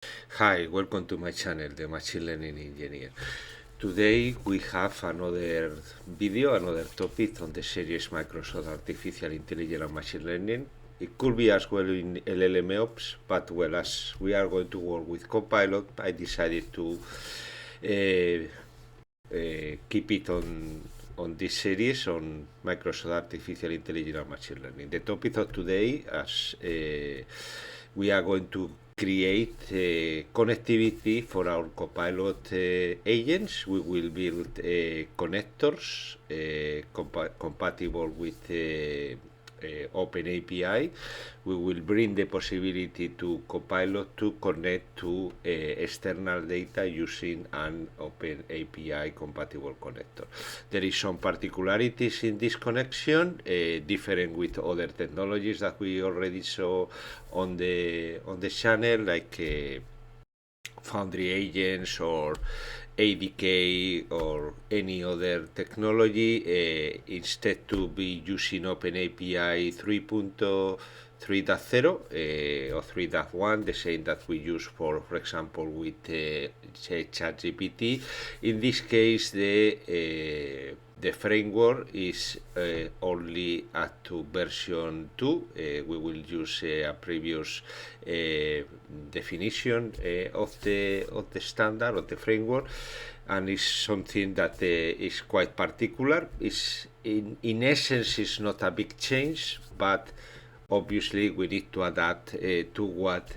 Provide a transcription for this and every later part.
Hi, welcome to my channel, The Machine Learning Engineer. Today we have another video, another topic on the series Microsoft Artificial Intelligence and Machine Learning. It could be as well in LLMOps, but well, as we are going to work with Copilot, I decided to keep it on this series on Microsoft Artificial Intelligence and Machine Learning. The topic of today, as we are going to create connectivity for our Copilot agents. We will build connectors compatible with OpenAPI. We will bring the possibility to Copilot to connect to external data using an OpenAPI compatible connector. There is some particularities in this connection, different with other technologies that we already saw on the channel, like Foundry agents or ADK or any other technology. Instead to be using OpenAPI 3.3.0 or 3.1, the same that we use for example, with ChatGPT. In this case, the framework is only up to version 2. We will use a previous definition of the standard, of the framework, and is something that is quite particular. Is in essence is not a big change, but obviously we need to adapt to what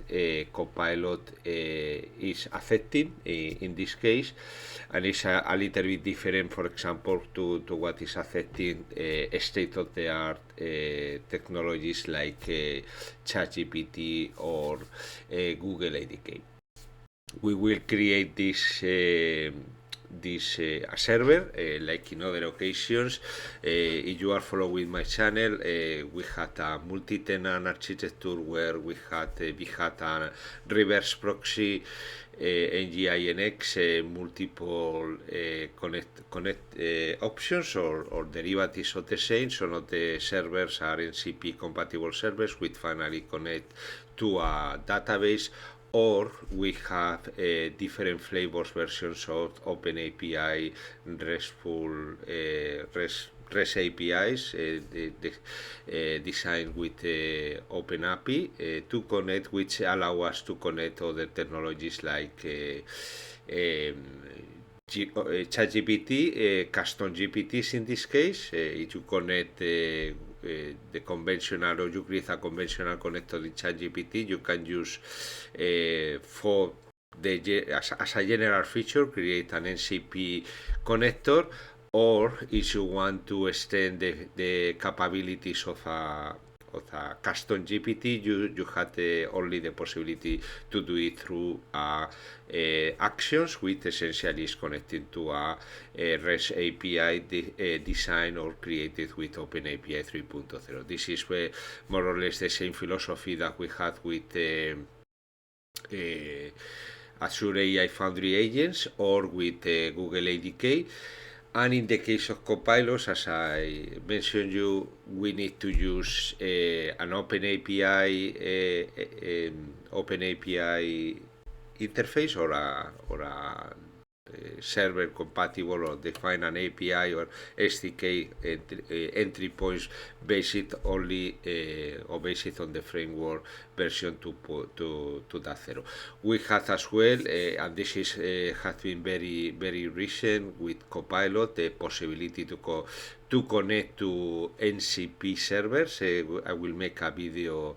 Copilot is affecting in this case, and it's a little bit different, for example, to what is affecting state-of-the-art technologies like ChatGPT or Google ADK. We will create this a server, like in other occasions. If you are following my channel, we had a multi-tenant architecture where we had a reverse proxy, NGINX, multiple connect options or derivatives of the same. Some of the servers are NCP compatible servers which finally connect to a database, or we have different flavors versions of OpenAPI RESTful REST APIs designed with OpenAPI to connect, which allow us to connect other technologies like ChatGPT, custom GPTs in this case. If you connect the conventional, or you create a conventional connector in ChatGPT, you can use for as a general feature, create an NCP connector, or if you want to extend the capabilities of a custom GPT, you have only the possibility to do it through actions, which essentially is connected to a REST API designed or created with OpenAPI 3.0. This is more or less the same philosophy that we had with Azure AI Foundry agents or with Google ADK. And in the case of Copilot, as I mentioned you, we need to use an OpenAPI interface or a server compatible, or define an API or SDK entry points based only or based on the framework version 2.0. We have as well, and this is has been very recent with Copilot, the possibility to connect to NCP servers. I will make a video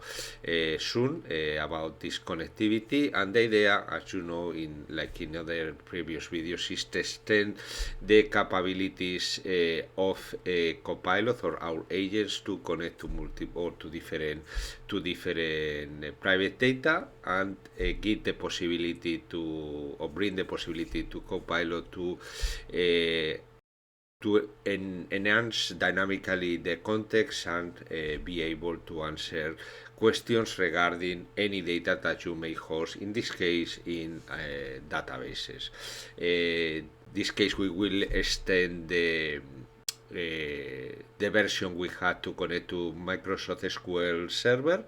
soon about this connectivity, and the idea, as you know, in other previous videos, is to extend the capabilities of Copilot or our agents to connect to multiple or to different private data, and give the possibility to, or bring the possibility to Copilot to enhance dynamically the context and be able to answer questions regarding any data that you may host, in this case in databases. This case we will extend the version we had to connect to Microsoft SQL Server,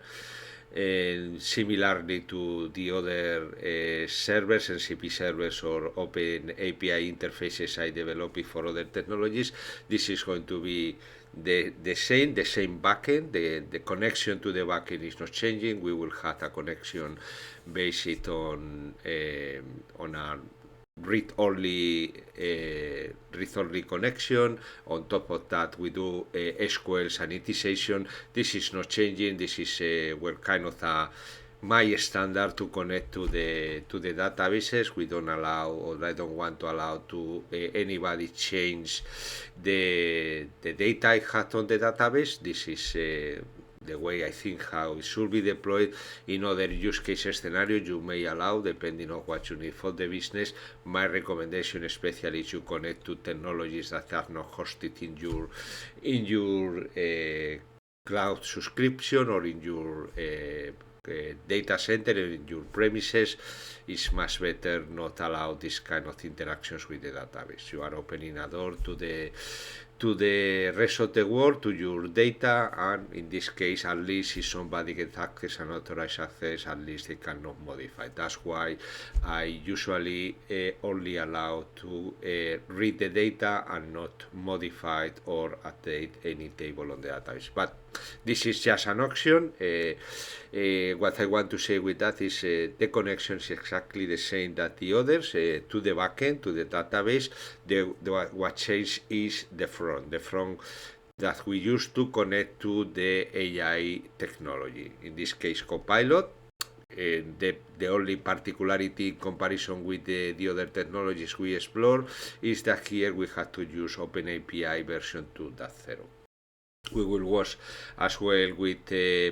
similarly to the other servers, NCP servers or Open API interfaces I developed for other technologies. This is going to be the same backend. The connection to the backend is not changing. We will have a connection based on a read-only connection. On top of that, we do SQL sanitization. This is not changing. This is kind of my standard to connect to the databases. We don't allow, or I don't want to allow to anybody change the data I have on the database. This is the way I think how it should be deployed. In other use case scenarios, you may allow, depending on what you need for the business. My recommendation, especially, is you connect to technologies that are not hosted in your cloud subscription or in your data center, in your premises. It's much better not allow this kind of interactions with the database. You are opening a door to the rest of the world, to your data, and in this case, at least if somebody gets access, unauthorized access, at least they cannot modify. That's why I usually only allow to read the data and not modify it or update any table on the database. But this is just an option. What I want to say with that is the connection is exactly the same that the others to the backend, to the database. What changed is the front that we use to connect to the AI technology. In this case, Copilot. The only particularity in comparison with the other technologies we explore is that here we have to use OpenAPI version 2.0. We will work as well with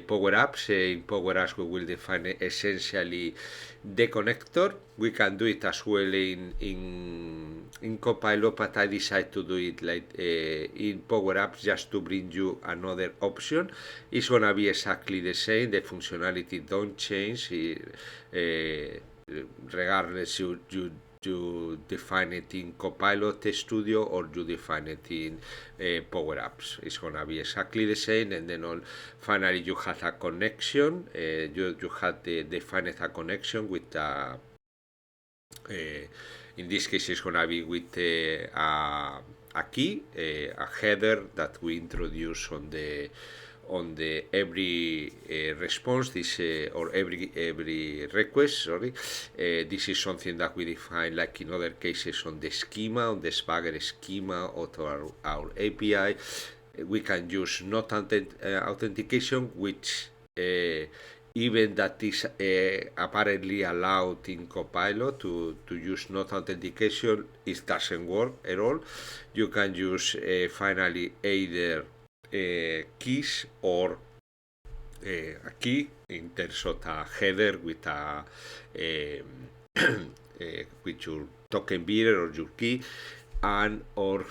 Power Apps. In Power Apps, we will define essentially the connector. We can do it as well in Copilot, but I decided to do it like in Power Apps just to bring you another option. It's gonna be exactly the same. The functionality don't change regardless you define it in Copilot Studio or you define it in Power Apps. It's gonna be exactly the same, and then finally you have a connection. You have defined a connection with in this case it's gonna be with a key, a header that we introduce on the every response, this or every request. Sorry, this is something that we define, like in other cases, on the schema, on the Swagger schema of our API. We can use not authentication, which even that is apparently allowed in Copilot to use not authentication, it doesn't work at all. You can use finally either keys or a key in terms of a header with with your token bearer or your key, and or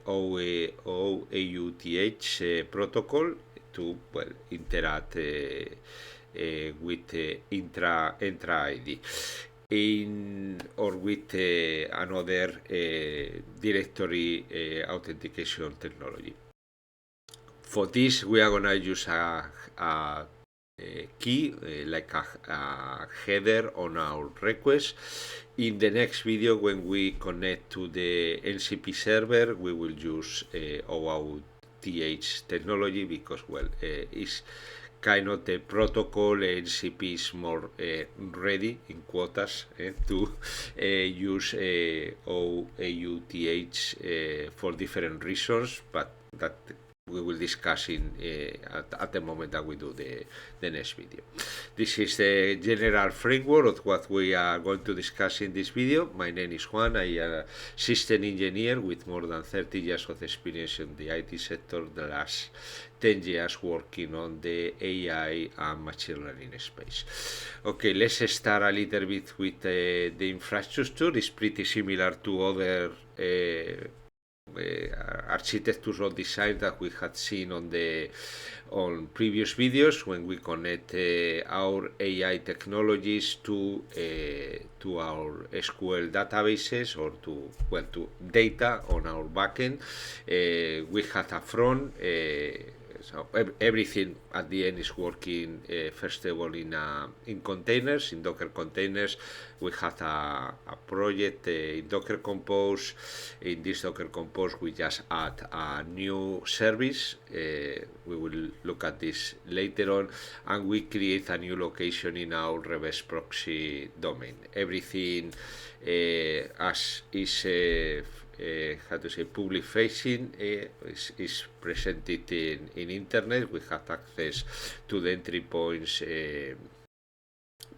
OAuth protocol to interact with Entra ID or with another directory authentication technology. For this, we are gonna use a key, like a header on our request. In the next video, when we connect to the NCP server, we will use OAuth technology, because it's kind of the protocol. NCP is more ready, in quotas, to use OAuth for different reasons, but that we will discuss at the moment that we do the next video. This is the general framework of what we are going to discuss in this video. My name is Juan. I am a system engineer with more than 30 years of experience in the IT sector, the last 10 years working on the AI and machine learning space. Okay, let's start a little bit with the infrastructure. It's pretty similar to other architectural design that we had seen on previous videos, when we connect our AI technologies to our SQL databases or to data on our backend. We have a front so everything at the end is working first of all in containers, in Docker containers. We have a project in Docker Compose. In this Docker Compose we just add a new service. We will look at this later on, and we create a new location in our reverse proxy domain. Everything as is how to say, public facing is presented in internet. We have access to the entry points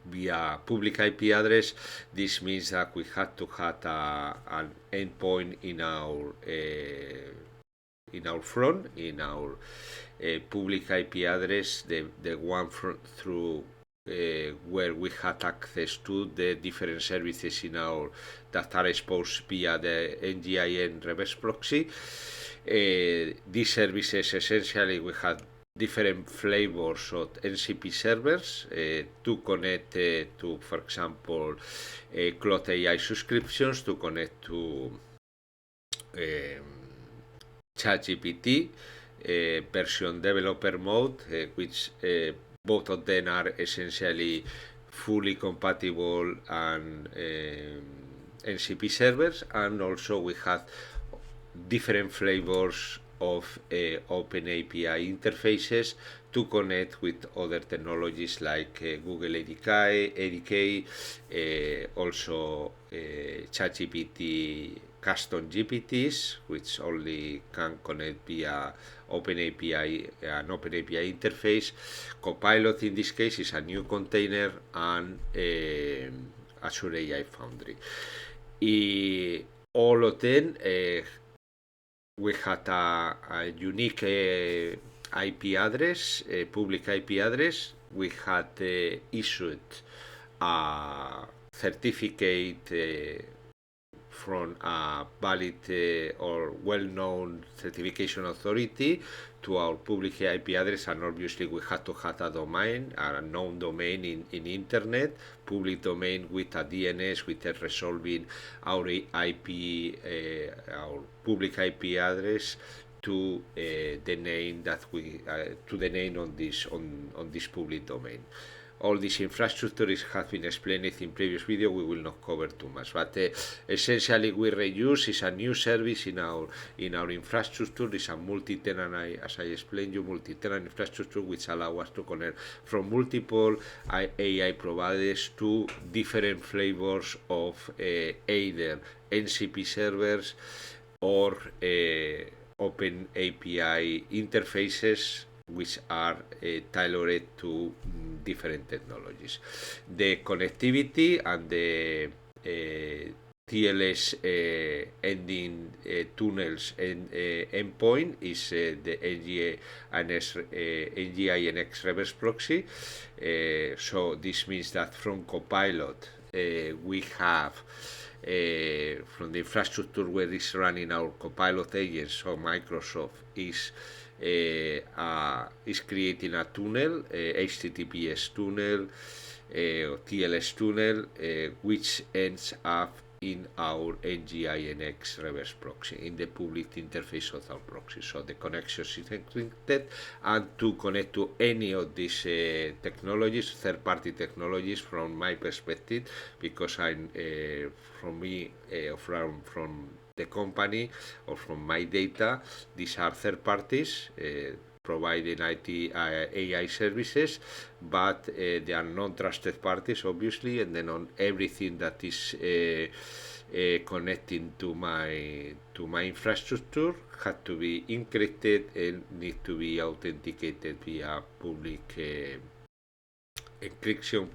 via public IP address. This means that we had to have an endpoint in our front, in our public IP address, the one through where we had access to the different services in our that are exposed via the NGIN reverse proxy. These services essentially we had different flavors of NCP servers to connect to, for example, Cloud AI subscriptions, to connect to ChatGPT version developer mode, which both of them are essentially fully compatible and NCP servers, and also we have different flavors of OpenAPI interfaces to connect with other technologies like Google ADK, also ChatGPT custom GPTs, which only can connect via OpenAPI, an OpenAPI interface. Copilot in this case is a new container, and Azure AI Foundry. All of them we had a unique IP address, a public IP address. We had issued a certificate from a valid or well-known certification authority to our public IP address, and obviously we had to have a domain, a known domain in internet, public domain with a DNS, with a resolving our IP, our public IP address to the name that we to the name on this public domain. All this infrastructure has been explained in previous video. We will not cover too much, but essentially we reuse is a new service in our infrastructure. It's a multi-tenant, as I explained you, multi-tenant infrastructure, which allow us to connect from multiple AI providers to different flavors of either NCP servers or Open API interfaces, which are tailored to different technologies. The connectivity and the TLS ending tunnels and endpoint is the NGINX reverse proxy. So this means that from Copilot we have from the infrastructure where it's running our Copilot agents, so Microsoft is creating a tunnel, HTTPS tunnel, or TLS tunnel, which ends up in our NGINX reverse proxy, in the public interface of our proxy. So the connection is encrypted, and to connect to any of these technologies, third-party technologies, from my perspective, because I'm from the company or from my data, these are third parties providing AI services, but they are non-trusted parties, obviously, and then on everything that is connecting to my infrastructure had to be encrypted and need to be authenticated via public encryption,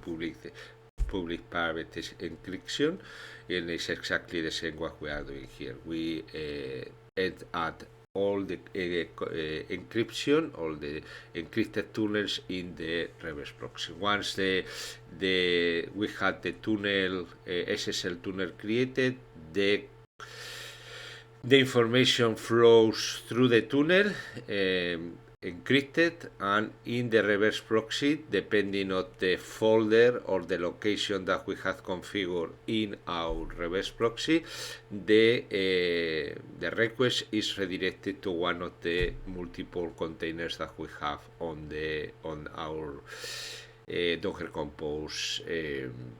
public-private encryption, and it's exactly the same what we are doing here. We add all the encryption, all the encrypted tunnels in the reverse proxy. Once we had the tunnel, SSL tunnel created, the information flows through the tunnel encrypted, and in the reverse proxy, depending on the folder or the location that we have configured in our reverse proxy, the request is redirected to one of the multiple containers that we have on our Docker Compose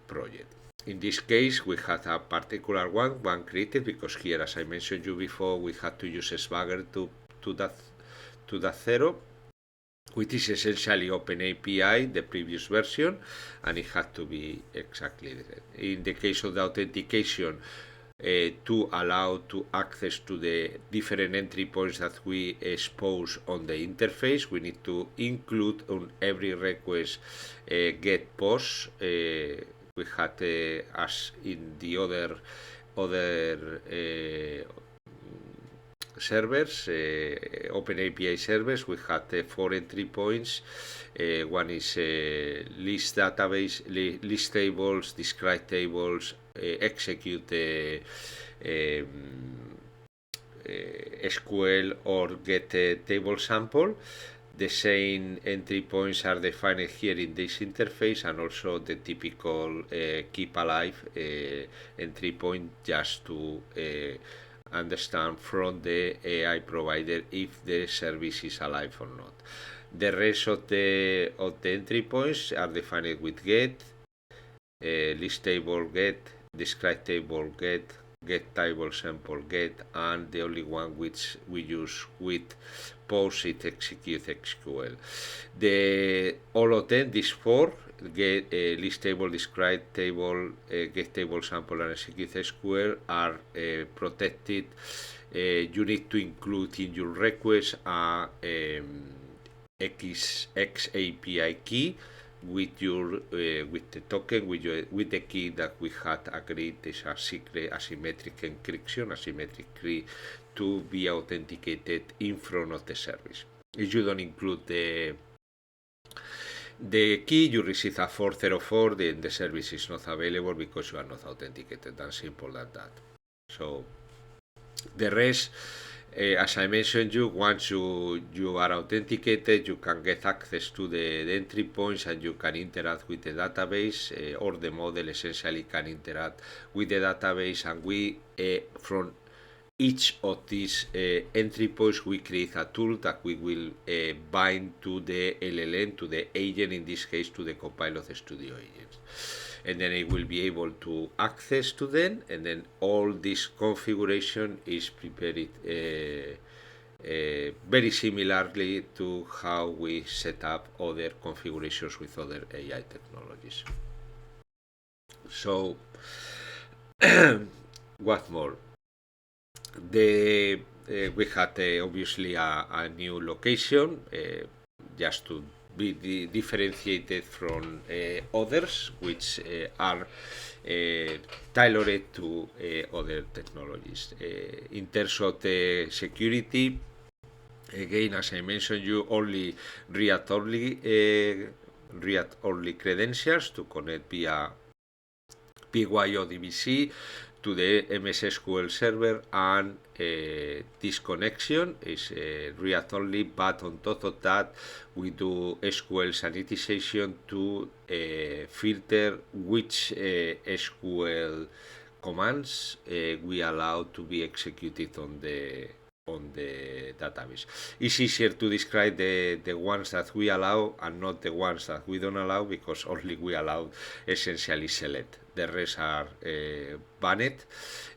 project. In this case, we had a particular one created because here, as I mentioned you before, we had to use Swagger to that zero, which is essentially OpenAPI, the previous version, and it had to be exactly that. In the case of the authentication, to allow to access to the different entry points that we expose on the interface, we need to include on every request get post. We had, as in the other servers, OpenAPI servers, we had 4 entry points. One is list database, list tables, describe tables, execute SQL or get a table sample. The same entry points are defined here in this interface, and also the typical keep alive entry point, just to understand from the AI provider if the service is alive or not. The rest of the entry points are defined with get, list table get, describe table get table sample get, and the only one which we use with post it execute SQL. All of them, these 4, get list table, describe table, get table sample, and execute SQL, are protected. You need to include in your request a XAPI key with your with the token, with the key that we had agreed is a secret asymmetric encryption, asymmetric key, to be authenticated in front of the service. If you don't include the key, you receive a 404, then the service is not available because you are not authenticated. As simple as that. So the rest, as I mentioned you, once you are authenticated, you can get access to the entry points, and you can interact with the database, or the model essentially can interact with the database, and we from each of these entry points, we create a tool that we will bind to the LLM, to the agent, in this case to the Copilot Studio agents. And then it will be able to access to them, and then all this configuration is prepared very similarly to how we set up other configurations with other AI technologies. So, what more? We had obviously a new location, just to be differentiated from others, which are tailored to other technologies. In terms of the security, again, as I mentioned, you only read-only credentials to connect via PyODBC to the MS SQL server, and this connection is read-only, but on top of that we do SQL sanitization to filter which SQL commands we allow to be executed on the database. It's easier to describe the ones that we allow and not the ones that we don't allow, because only we allow essentially select. The rest are banned.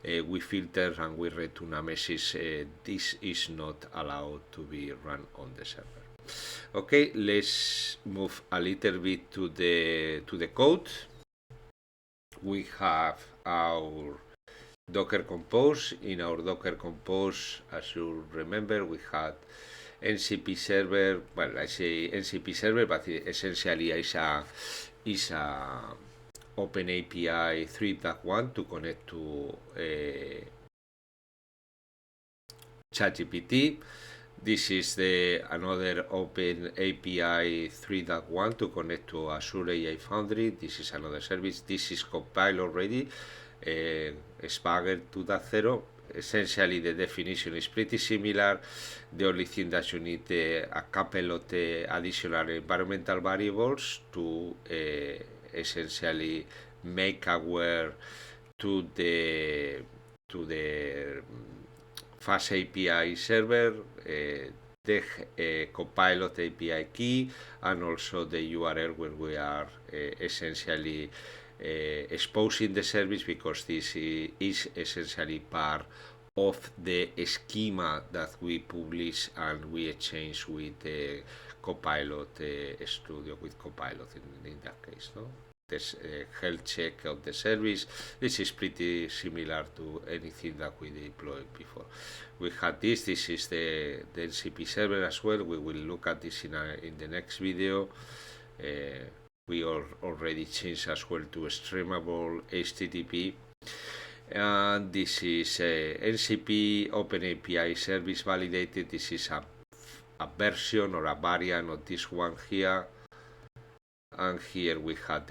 We filter and we return a message. This is not allowed to be run on the server. Okay, let's move a little bit to the code. We have our Docker Compose. In our Docker Compose, as you remember, we had NCP server. Well, I say NCP server, but essentially is a OpenAPI 3.1 to connect to ChatGPT. This is another OpenAPI 3.1 to connect to Azure AI Foundry. This is another service. This is compiled already. Swagger 2.0. essentially the definition is pretty similar. The only thing that you need a couple of additional environmental variables to essentially make aware to the Fast API server, the Copilot API key, and also the URL where we are essentially exposing the service, because this is essentially part of the schema that we publish and we exchange with Copilot Studio, with Copilot in that case. No? This health check of the service. This is pretty similar to anything that we deployed before. We had this is the NCP server as well. We will look at this in the next video. We already changed as well to streamable HTTP. And this is NCP OpenAPI service validated. This is a version or a variant of this one here. And here we had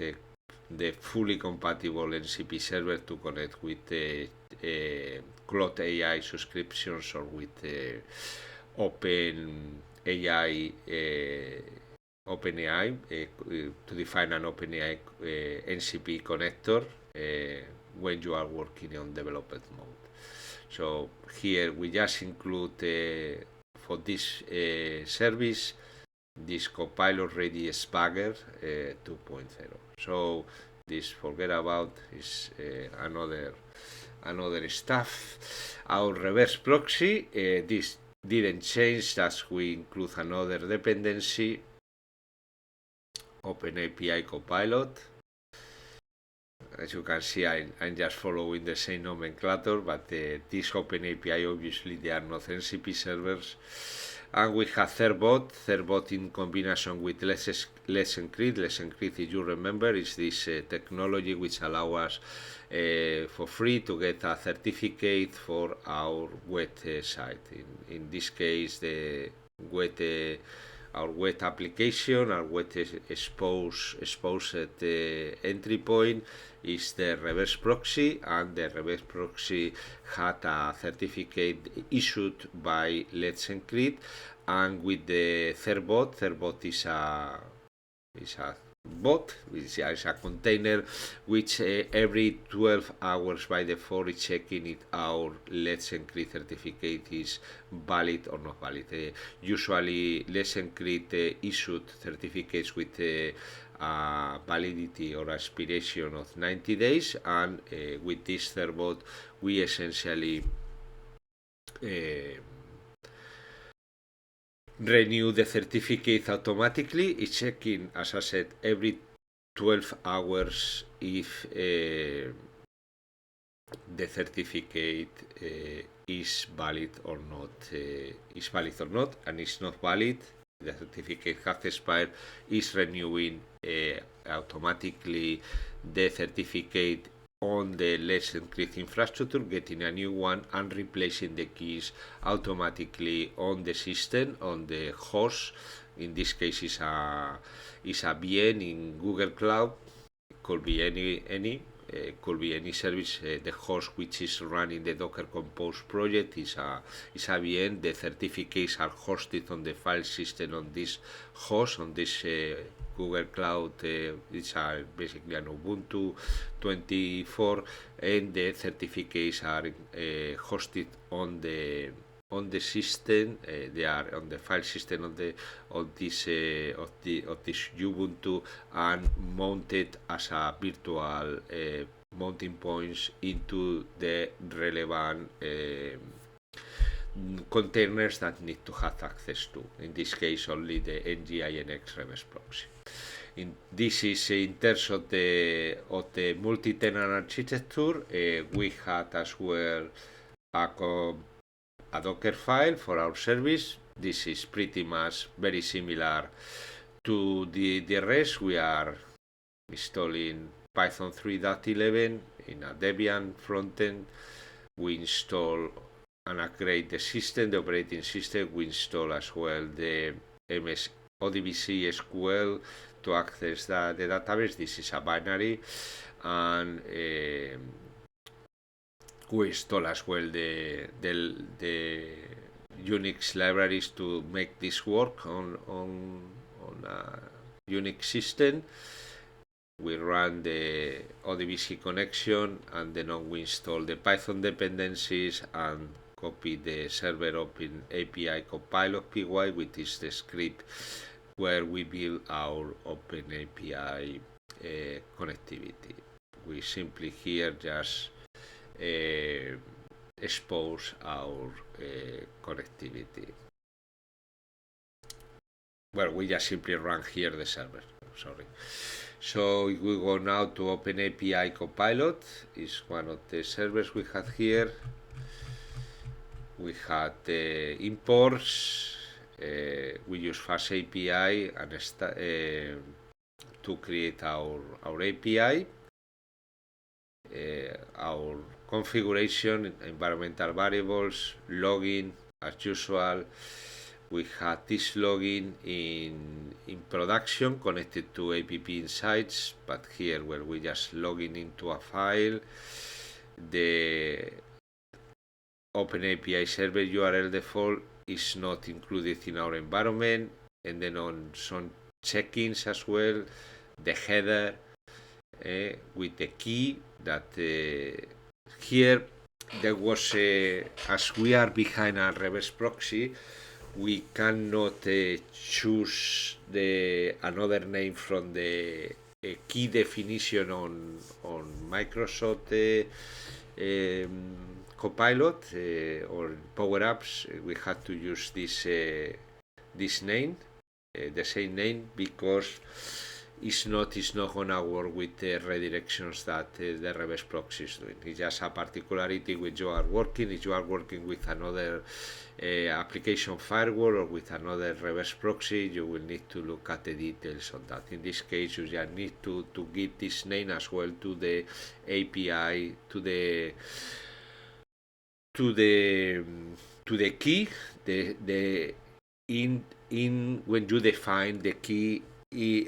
the fully compatible NCP server to connect with the Cloud AI subscriptions or with the OpenAI to define an OpenAI NCP connector when you are working on development mode. So here we just include for this service this Copilot Ready Swagger 2.0. So this, forget about, is another stuff. Our reverse proxy, this didn't change, as we include another dependency, OpenAPI Copilot. As you can see, I'm just following the same nomenclature, but this OpenAPI, obviously they are not NCP servers. And we have Therbot in combination with Let's Encrypt. Let's Encrypt, if you remember, is this technology which allows us for free to get a certificate for our web site. In this case, the our web application, our web exposed entry point is the reverse proxy, and the reverse proxy had a certificate issued by Let's Encrypt. And with the Therbot is a bot, which is a container which every 12 hours by default is checking if our Let's Encrypt certificate is valid or not valid. Usually Let's Encrypt issued certificates with validity or expiration of 90 days, and with this Therbot we essentially renew the certificate automatically. It's checking, as I said, every 12 hours if the certificate is valid or not. And it's not valid, the certificate has expired, is renewing automatically the certificate on the Let's Encrypt infrastructure, getting a new one and replacing the keys automatically on the system, on the host. In this case is a VM in Google Cloud. It could be any could be any service. The host which is running the Docker Compose project is a VM. The certificates are hosted on the file system on this host, on this Google Cloud. It's basically an Ubuntu 24, and the certificates are hosted on the system. They are on the file system of this Ubuntu, and mounted as a virtual mounting points into the relevant containers that need to have access to. In this case, only the NGINX reverse proxy. This is in terms of the multi-tenant architecture. We had as well a Docker file for our service. This is pretty much very similar to the rest. We are installing Python 3.11 in a Debian frontend. We install and upgrade the system, the operating system. We install as well the ODBC SQL to access the database. This is a binary, and we install as well the Unix libraries to make this work on a Unix system. We run the ODBC connection, and then we install the Python dependencies and copy the server open API Copilot PY, which is the script where we build our open API connectivity. We simply here just expose our connectivity. Well, we just simply run here the server. Sorry. So if we go now to OpenAPI Copilot, is one of the servers we have here. We had the imports. We use FastAPI and to create our API. Our configuration, environmental variables, login as usual. We had this login in production connected to App Insights, but here where we just logging into a file, the OpenAPI server URL default is not included in our environment, and then on some check-ins as well, the header with the key that here there was as we are behind a reverse proxy, we cannot choose another name from the key definition on Microsoft Copilot or Power Apps. We had to use this name, the same name, because it's not gonna work with the redirections that the reverse proxy is doing. It's just a particularity when you are working. If you are working with another application firewall or with another reverse proxy, you will need to look at the details on that. In this case, you just need to give this name as well to the API, to the key, in when you define the key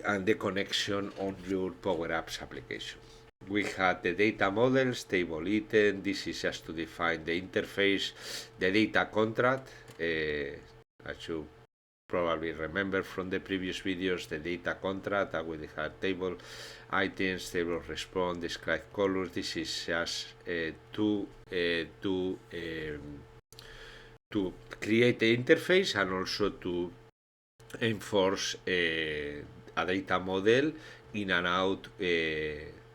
and the connection on your Power Apps application. We had the data models, table item. This is just to define the interface, the data contract. As you probably remember from the previous videos, the data contract, we had table items, table response, described colors. This is just to create the interface and also to enforce a data model in and out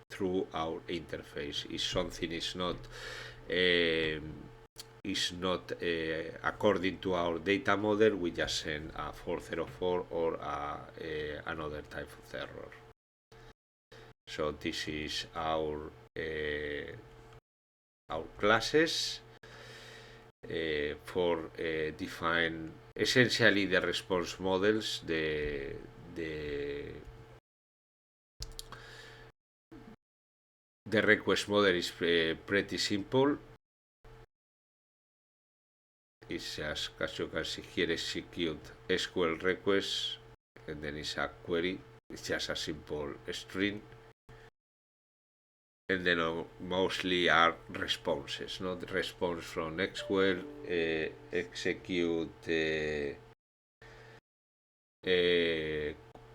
through our interface. If something is not according to our data model, we just send a 404 or another type of error. So this is our classes for define essentially the response models. The request model is pretty simple. It's just, as you can see here, execute SQL request, and then it's a query. It's just a simple string, and then mostly are responses, not response from SQL, execute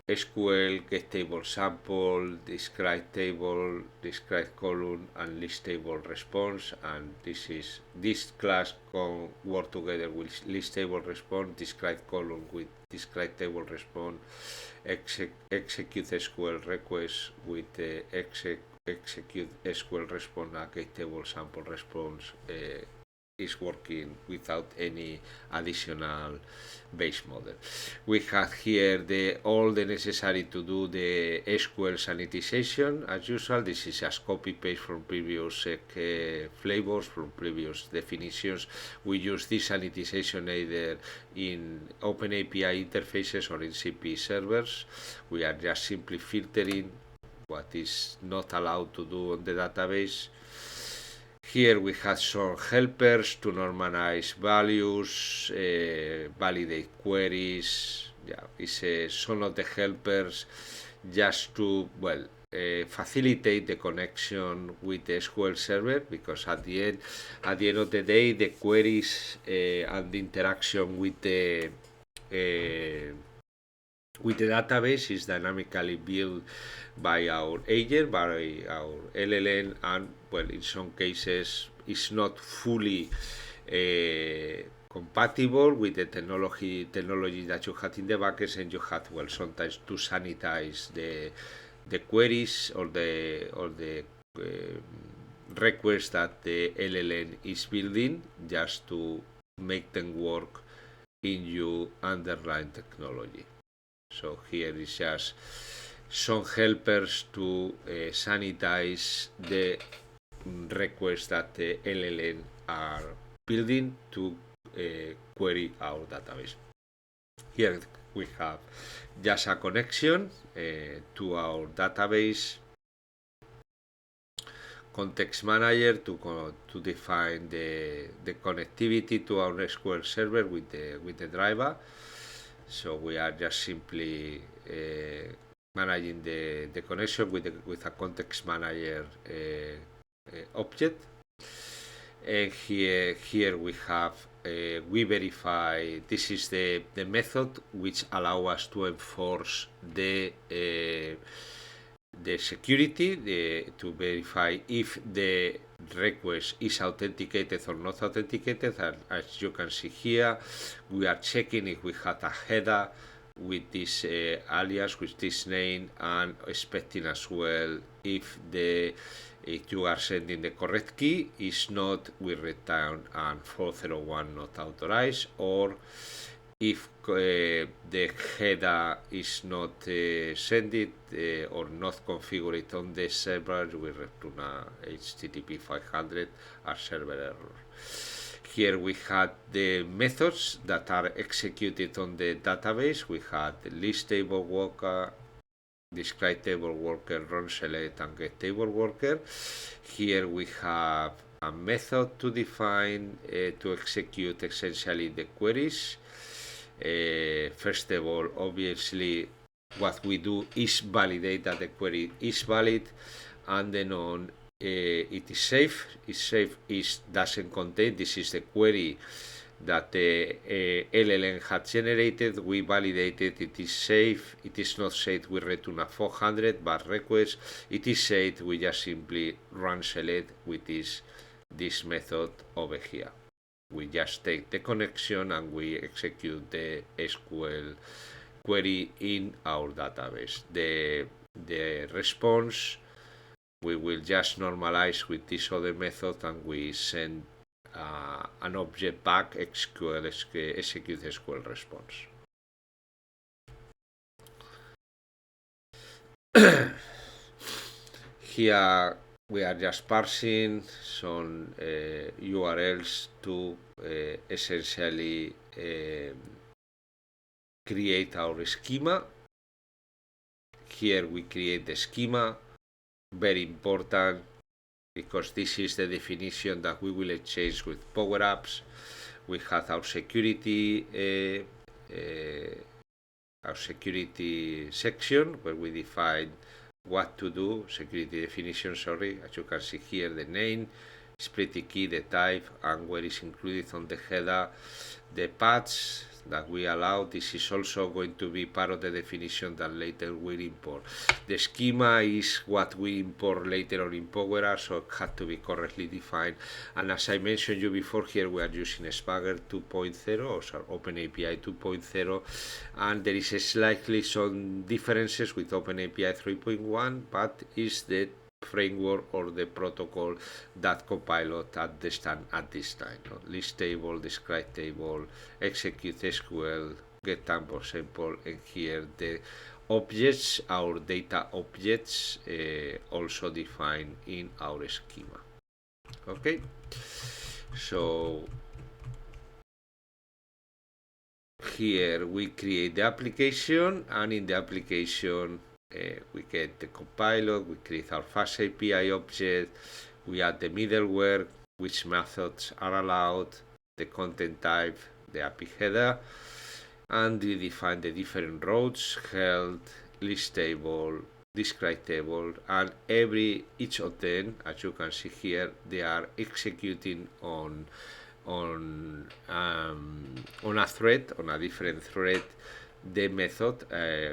SQL, get table sample, describe table, describe column, and list table response. And this class can work together with list table response, describe column with describe table response, execute SQL request with execute SQL response and get table sample response. Is working without any additional base model. We have here all the necessary to do the SQL sanitization as usual. This is just copy paste from previous flavors, from previous definitions. We use this sanitization either in OpenAPI interfaces or in CP servers. We are just simply filtering what is not allowed to do on the database. Here we have some helpers to normalize values, validate queries. Yeah, it's some of the helpers just to, well, facilitate the connection with the SQL Server, because at the end of the day, the queries and the interaction with the database is dynamically built by our agent, by our LLM, and well, in some cases it's not fully compatible with the technology that you had in the backend, and you have, well, sometimes to sanitize the queries or the requests that the LLM is building, just to make them work in your underlying technology. So here is just some helpers to sanitize the requests that the LLM are building to query our database. Here we have just a connection to our database context manager to define the connectivity to our SQL Server with the driver. So we are just simply managing the connection with a context manager object. And here we have we verify. This is the method which allow us to enforce the security, to verify if the request is authenticated or not authenticated. And as you can see here, we are checking if we had a header with this alias, with this name, and expecting as well if you are sending the correct key. If not, we return an 401 not authorized, or if the header is not sent or not configured on the server, we return a HTTP 500 as server error. Here we had the methods that are executed on the database. We had list table worker, describe table worker, run select, and get table worker. Here we have a method to define to execute essentially the queries. First of all, obviously, what we do is validate that the query is valid, and then on it is safe. Is safe is doesn't contain. This is the query that the LLM had generated. We validated it is safe. It is not safe. We return a 400, but request it is safe. We just simply run select with this method over here. We just take the connection and we execute the SQL query in our database. The response we will just normalize with this other method, and we send an object back, execute SQL response. Here we are just parsing some URLs to essentially create our schema. Here we create the schema, very important, because this is the definition that we will exchange with Power Apps. We have our security section where we define what to do, security definition, sorry. As you can see here, the name, split key, the type, and where is included on the header, the paths that we allow. This is also going to be part of the definition that later we'll import. The schema is what we import later on in Power Apps, so it had to be correctly defined. And as I mentioned you before, here we are using Swagger 2.0, or sorry, OpenAPI 2.0, and there is slightly some differences with OpenAPI 3.1, but is the framework or the protocol that Copilot understands at this time. List table, describe table, execute SQL, get sample, and here the objects, our data objects, also defined in our schema. Okay, so here we create the application, and in the application we get the Copilot, we create our fast API object, we add the middleware, which methods are allowed, the content type, the API header, and we define the different routes, health, list table, describe table, and each of them, as you can see here, they are executing on a thread, on a different thread, the method.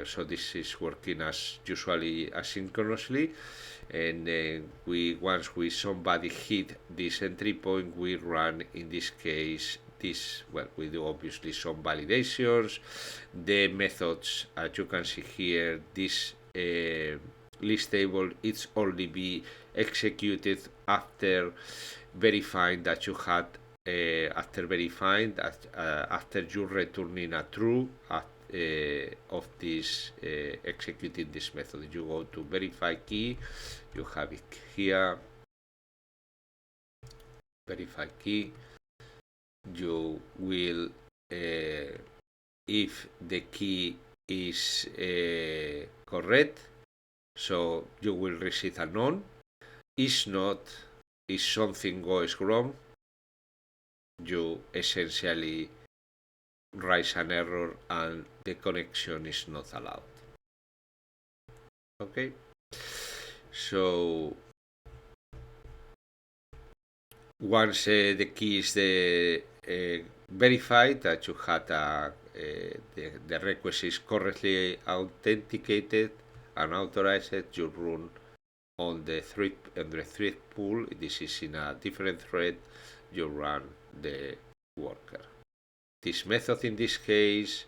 So this is working as usually asynchronously, and once somebody hit this entry point, we run, in this case, we do obviously some validations. The methods, as you can see here, this list table, it's only be executed after verifying that you had after verifying that after you returning a true of this executing this method. You go to verify key, you have it here, verify key. You will if the key is correct, so you will receive a none. If not, if something goes wrong, you essentially raise an error and the connection is not allowed. Okay, so once the key is verified that you had the request is correctly authenticated and authorized, you run on the thread pool. This is in a different thread. You run the worker. This method, in this case,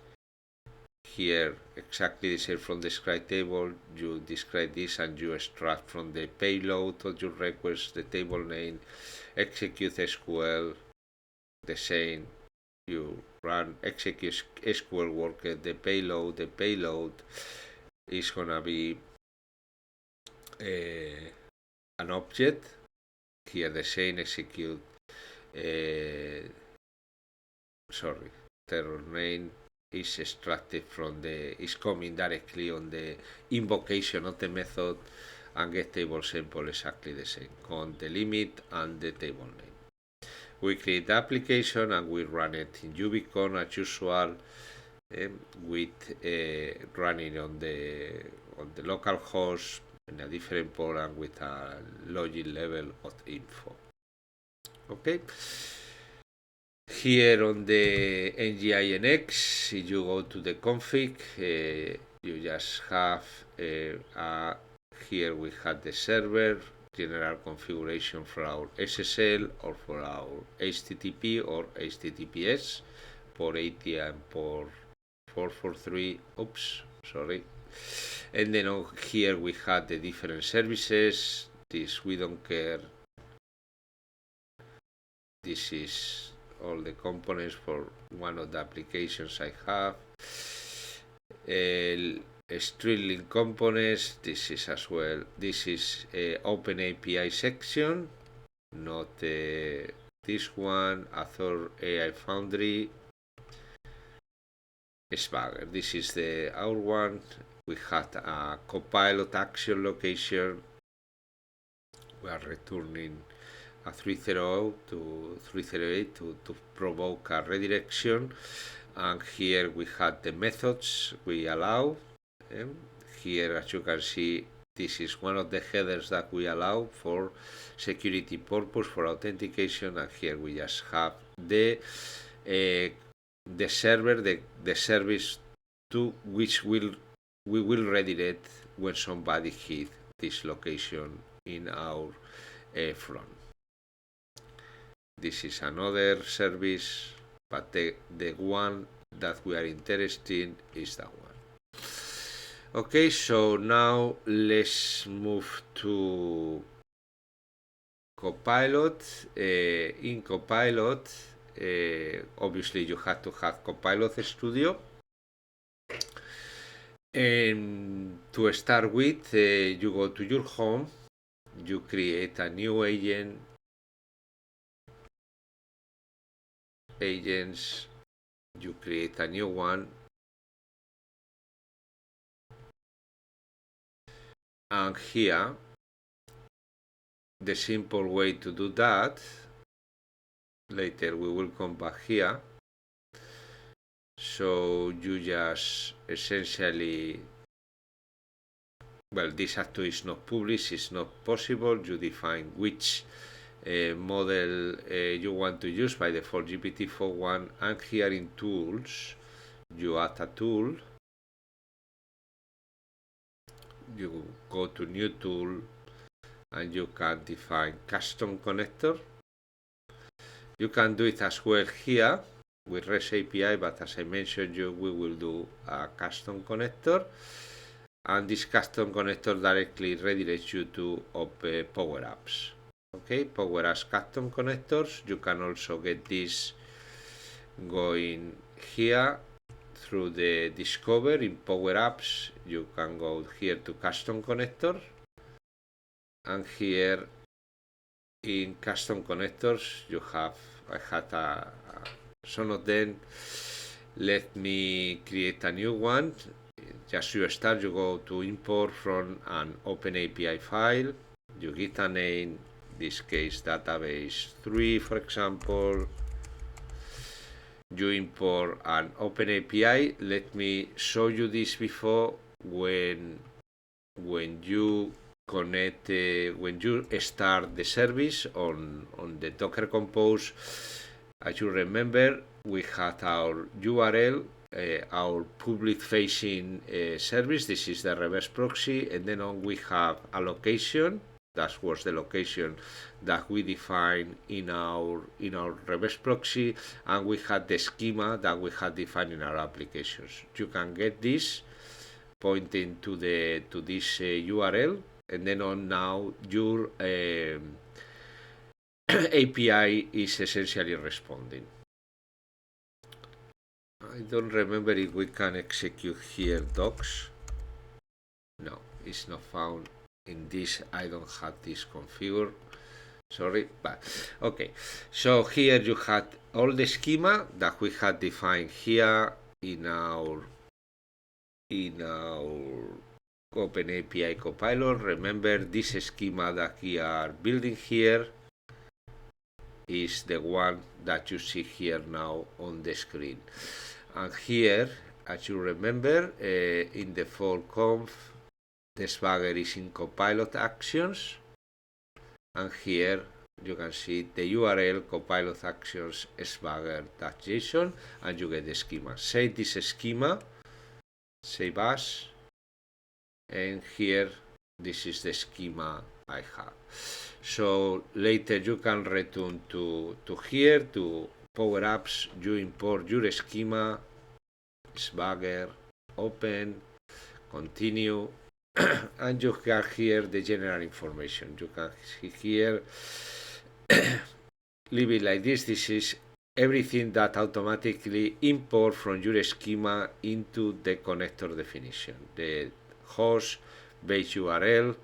here exactly the same from the describe table. You describe this and you extract from the payload of your request the table name, execute SQL, the same. You run execute SQL worker, the payload. The payload is gonna be an object. Here the same execute. Terror name is extracted from is coming directly on the invocation of the method, and get table sample exactly the same, con the limit and the table name. We create the application and we run it in Ubicon as usual, with running on the local host in a different port and with a login level of info. Okay. Here on the NGINX, if you go to the config, you just have here we have the server general configuration for our SSL or for our HTTP or HTTPS, port 80 and port 443. And then here we have the different services. This we don't care. This is all the components for one of the applications I have. Streamlink components, this is as well. This is Open API section, not this one. Azure AI Foundry, Swagger. This is our one. We had a Copilot action location. We are returning a 308 to 308 to provoke a redirection, and here we had the methods we allow. Here, as you can see, this is one of the headers that we allow for security purpose, for authentication, and here we just have the server, the service to which we will redirect when somebody hit this location in our front. This is another service, but the one that we are interested in is that one. Okay, so now let's move to Copilot. In Copilot, obviously you have to have Copilot Studio. And to start with, you go to your home, you create a new agents, you create a new one, and here the simple way to do that, later we will come back here, so you just essentially well, this actually is not published, it's not possible. You define which model you want to use, by default GPT-4.1, and here in tools you add a tool, you go to new tool, and you can define custom connector. You can do it as well here with REST API, but as I mentioned we will do a custom connector, and this custom connector directly redirects you to Power Apps. Okay, Power Apps custom connectors. You can also get this going here through the Discover in Power Apps. You can go here to custom connector, and here in custom connectors I had some of them. Let me create a new one. Just you start, you go to import from an OpenAPI file, you give a name, this case database 3 for example, you import an OpenAPI. Let me show you this before. When you connect, when you start the service on the Docker Compose, as you remember, we had our URL, our public facing service. This is the reverse proxy, and then on we have a location. That was the location that we defined in our reverse proxy, and we had the schema that we had defined in our applications. You can get this pointing to this URL, and then on now your API is essentially responding. I don't remember if we can execute here docs. No, it's not found in this. I don't have this configured, sorry, but okay. So here you had all the schema that we had defined here in our OpenAPI Copilot. Remember, this schema that we are building here is the one that you see here now on the screen. And here, as you remember, in the default conf, the Swagger is in Copilot actions, and here you can see the URL Copilot actions swagger.json, and you get the schema. Save this schema, save as, and here this is the schema I have. So later you can return to here, to Power Apps, you import your schema, Swagger, open, continue, and you have here the general information. You can see here, leave it like this. This is everything that automatically import from your schema into the connector definition. The host, base URL,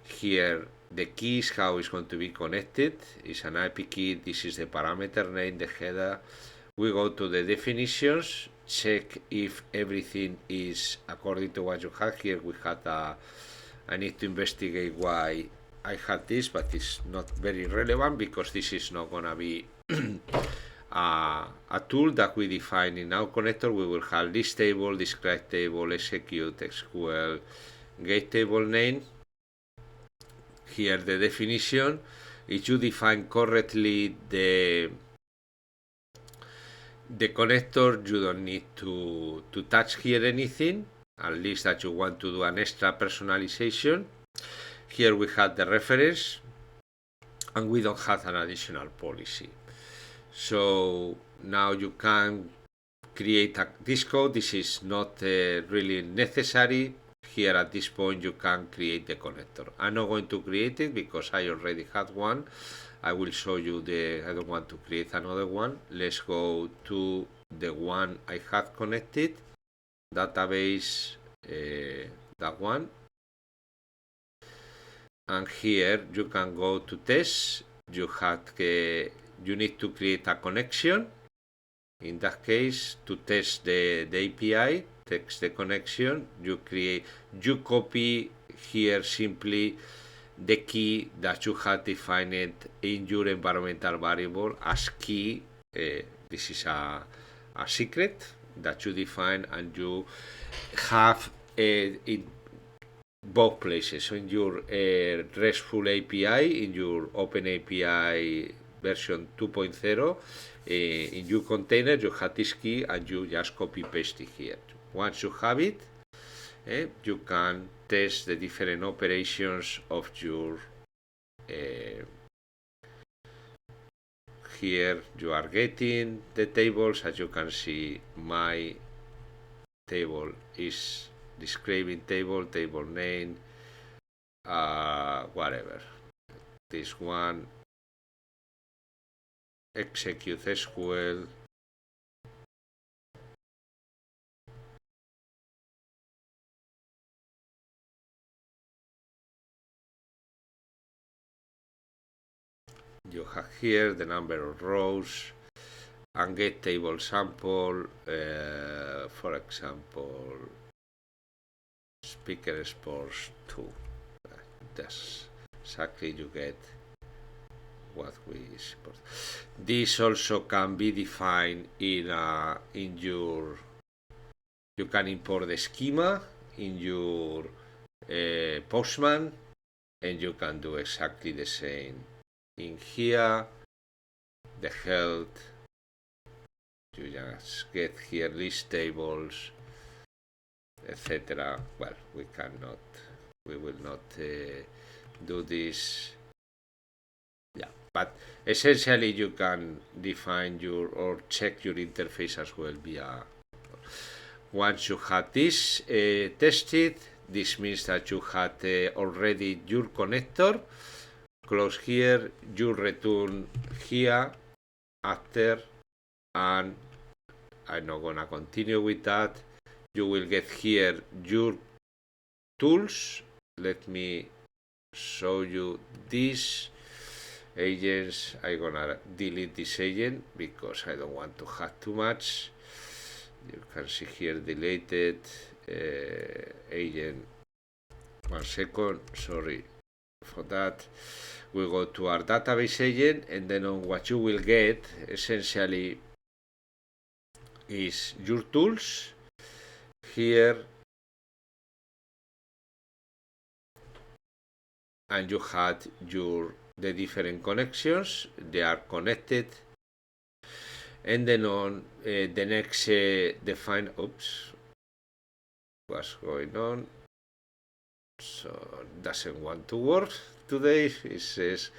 here the keys, how it's going to be connected, is an IP key. This is the parameter name, the header. We go to the definitions, check if everything is according to what you have here. We had I need to investigate why I had this, but it's not very relevant because this is not gonna be a tool that we define in our connector. We will have list table, describe table, execute, SQL, get table name. Here the definition. If you define correctly the connector, you don't need to touch here anything, at least that you want to do an extra personalization. Here we have the reference, and we don't have an additional policy. So now you can create this code. This is not really necessary. Here at this point you can create the connector. I'm not going to create it because I already had one. I will show you I don't want to create another one. Let's go to the one I had connected, database, that one. And here you can go to test. You need to create a connection. In that case, to test the API, text the connection, you copy here simply the key that you have defined in your environmental variable as key. This is a secret that you define, and you have both places, in your RESTful API, in your OpenAPI version 2.0, in your container you have this key and you just copy paste it here. Once you have it, you can test the different operations of your here you are getting the tables. As you can see, my table is describing table name, whatever. This one, execute SQL. You have here the number of rows and get table sample, for example, speaker sports 2. That's exactly you get what we support. This also can be defined in your. You can import the schema in your Postman, and you can do exactly the same in here. The health, you just get here list tables, etc. Well, we will not do this. Yeah, but essentially you can define your or check your interface as well via. Once you have this tested, this means that you had already your connector. Close here, you return here after, and I'm not gonna continue with that. You will get here your tools. Let me show you these agents. I'm gonna delete this agent because I don't want to have too much. You can see here deleted agent. 1 second, sorry for that. We go to our database agent, and then on what you will get essentially is your tools here, and you had the different connections. They are connected, and then on the next define. Oops, what's going on? So it doesn't want to work today. It says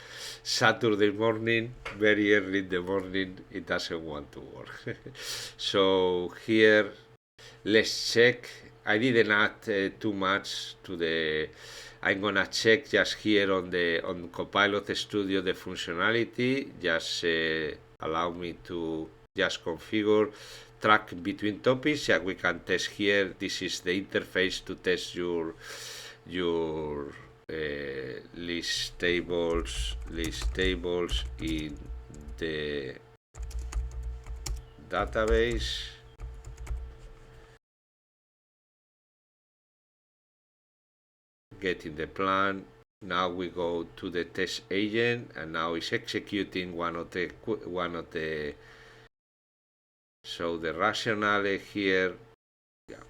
Saturday morning, very early in the morning. It doesn't want to work. So here, let's check. I didn't add too much to the. I'm gonna check just here on Copilot Studio the functionality. Just allow me to just configure track between topics. Yeah, we can test here. This is the interface to test your list tables in the database. Getting the plan. Now we go to the test agent, and now it's executing one of the. So the rationale here, yeah,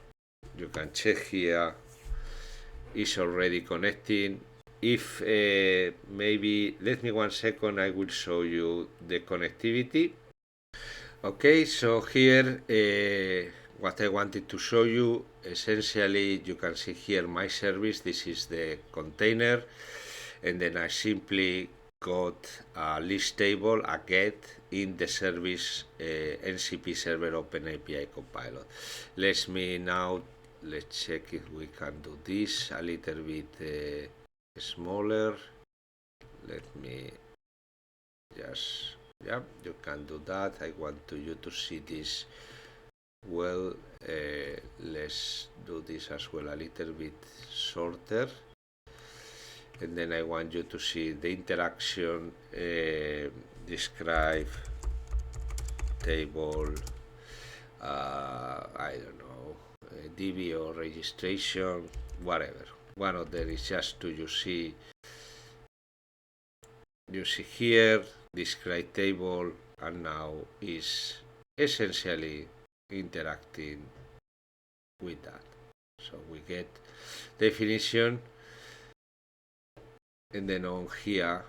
you can check here. Is already connecting. If maybe let me 1 second, I will show you the connectivity. Okay, so here what I wanted to show you, essentially you can see here my service. This is the container, and then I simply got a list table, a get in the service NCP server OpenAPI Copilot. Let's check if we can do this a little bit smaller. Let me just, yeah, you can do that. I want you to see this well. Let's do this as well a little bit shorter. And then I want you to see the interaction, describe table, I don't know, DB or registration, whatever. One of them is just to you see here, describe table, and now is essentially interacting with that. So we get definition, and then on here,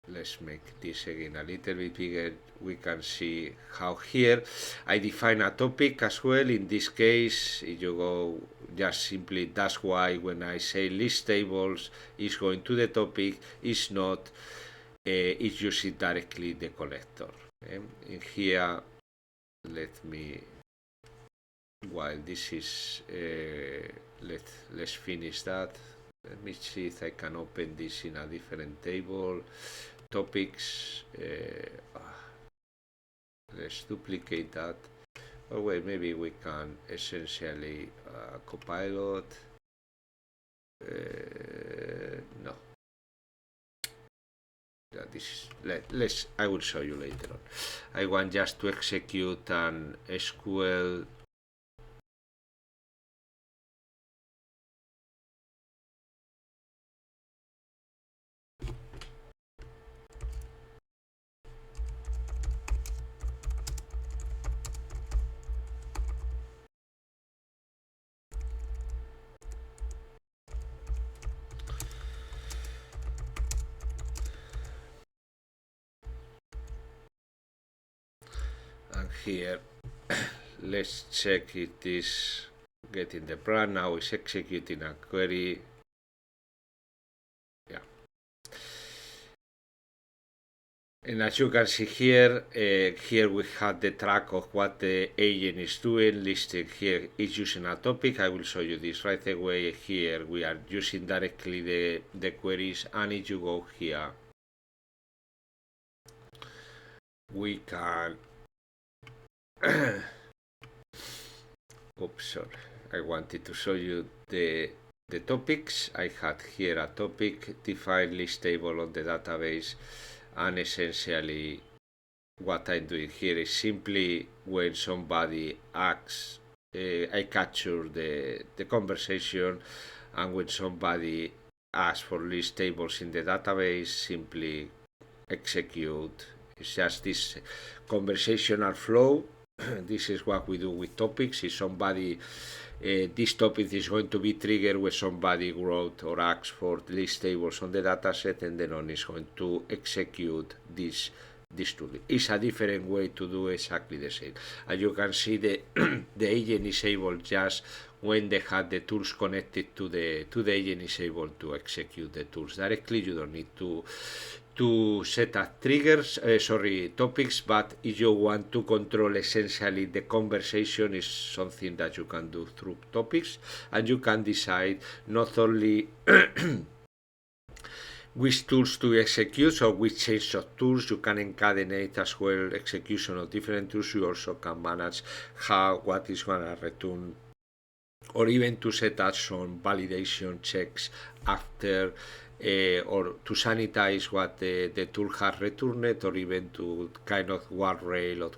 let's make this again a little bit bigger. We can see how here I define a topic as well. In this case, if you go just simply, that's why when I say list tables, is going to the topic, is not, it's using directly the connector. In here, let me, while this is, let's finish that. Let me see if I can open this in a different table. Topics, let's duplicate that. Oh wait, maybe we can essentially Copilot. No. Let's. I will show you later on. I want just to execute an SQL. And here, let's check it is getting the brand. Now it's executing a query. Yeah. And as you can see here, here we have the track of what the agent is doing, listed here is using a topic. I will show you this right away. Here we are using directly the queries, and if you go here, we can oops, sorry, I wanted to show you the topics. I had here a topic, define list table on the database, and essentially what I'm doing here is simply when somebody asks, I capture the conversation, and when somebody asks for list tables in the database, simply execute. It's just this conversational flow. This is what we do with topics. If somebody, this topic is going to be triggered when somebody wrote or asked for list tables on the dataset, and then on is going to execute this tool. It's a different way to do exactly the same. As you can see, the agent is able, just when they have the tools connected to the agent, is able to execute the tools directly. You don't need to set up triggers, topics, but if you want to control essentially the conversation, is something that you can do through topics, and you can decide not only which tools to execute, so which change of tools. You can encadenate as well execution of different tools. You also can manage what is going to return, or even to set up some validation checks after, or to sanitize what the tool has returned, or even to kind of guardrail of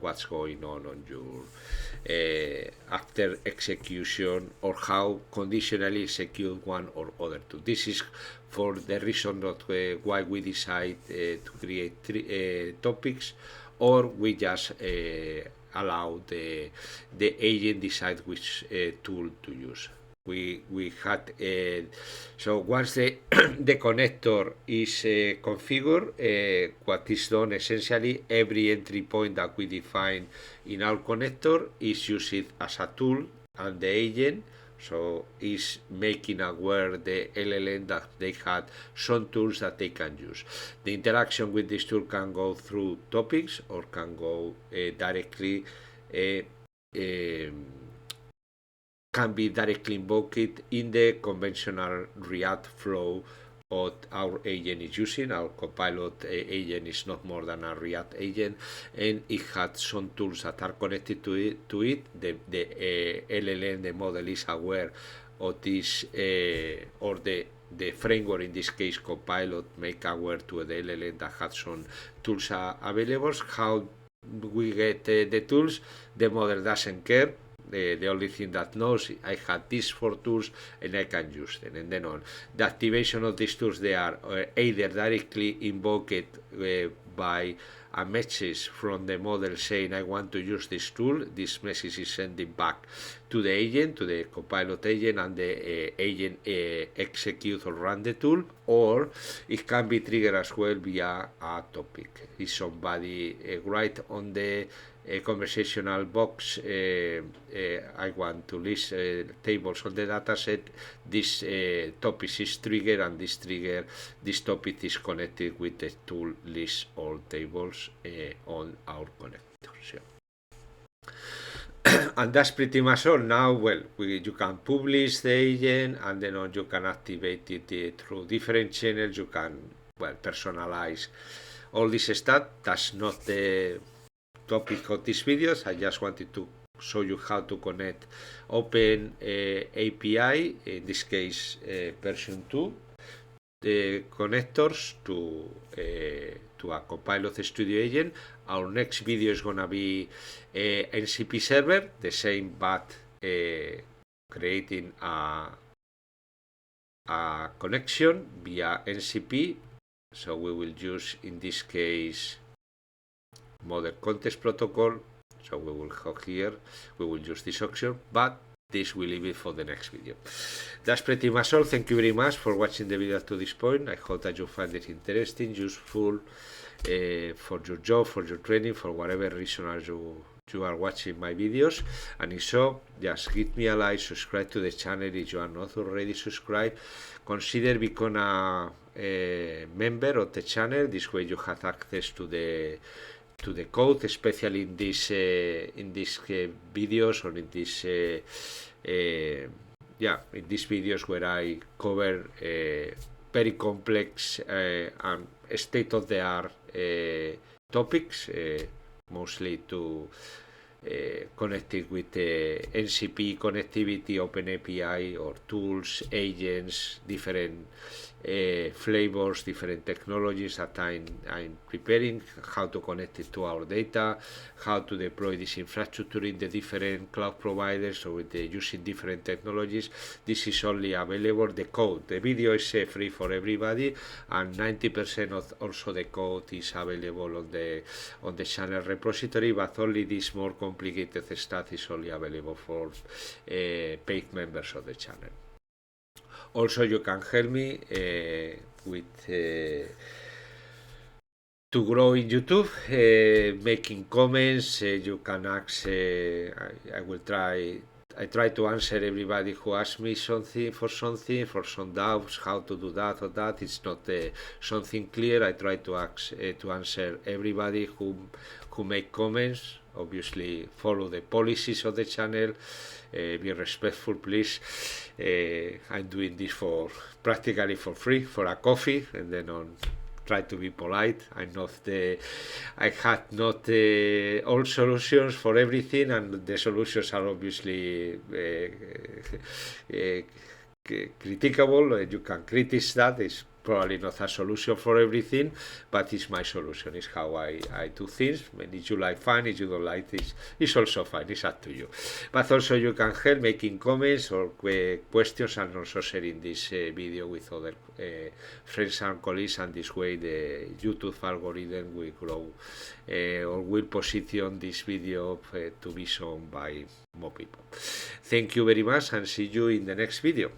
what's going on your after execution, or how conditionally execute one or other tool. This is for the reason that why we decide to create topics, or we just allow the agent decide which tool to use. We had so once the connector is configured, what is done essentially, every entry point that we define in our connector is used as a tool, and the agent so is making aware the LLM that they had some tools that they can use. The interaction with this tool can go through topics, or can go directly can be directly invoked in the conventional React flow of our agent is using. Our Copilot agent is not more than a React agent, and it has some tools that are connected to it. The LLM, the model, is aware of this, or the framework, in this case Copilot, make aware to the LLM that has some tools available. How we get the tools, the model doesn't care. The only thing that knows, I had these 4 tools and I can use them, and then on the activation of these tools, they are either directly invoked by a message from the model saying I want to use this tool. This message is sending back to the agent, to the Copilot agent, and the agent execute or run the tool, or it can be triggered as well via a topic. If somebody write on the conversational box, I want to list tables on the dataset, this topic is triggered, and this topic is connected with the tool list all tables on our connectors. Yeah. And that's pretty much all. Now, well, you can publish the agent, and then on you can activate it through different channels. You can, well, personalize all this stuff. That's not the topic of these videos. I just wanted to show you how to connect Open API, in this case version 2, the connectors to a Copilot Studio agent. Our next video is gonna be NCP server, the same, but creating a connection via NCP. So we will use, in this case, Model Context Protocol. So we will go here, we will use this option, but this will leave it for the next video. That's pretty much all. Thank you very much for watching the video to this point. I hope that you find it interesting, useful for your job, for your training, for whatever reason you are watching my videos. And if so, just give me a like, subscribe to the channel if you are not already subscribed. Consider becoming a member of the channel. This way you have access to the code, especially in these videos, or in these videos where I cover very complex and state-of-the-art topics, mostly to connected with NCP connectivity, OpenAPI, or tools, agents, different flavors, different technologies that I'm preparing, how to connect it to our data, how to deploy this infrastructure in the different cloud providers, or using different technologies. This is only available, the code. The video is free for everybody, and 90% of also the code is available on the channel repository, but only this more complicated stuff is only available for paid members of the channel. Also, you can help me with to grow in YouTube, making comments. You can ask. I try to answer everybody who asks me something, for some doubts, how to do that or that. It's not something clear. I try to answer everybody who make comments. Obviously, follow the policies of the channel. Be respectful, please. I'm doing this practically for free, for a coffee, and then try to be polite. I had not all solutions for everything, and the solutions are obviously criticable. You can criticize that. It's probably not a solution for everything, but it's my solution. It's how I do things. If you like, fine. If you don't like this, it's also fine. It's up to you. But also you can help making comments or questions, and also sharing this video with other friends and colleagues, and this way the YouTube algorithm will grow or will position this video to be shown by more people. Thank you very much, and see you in the next video.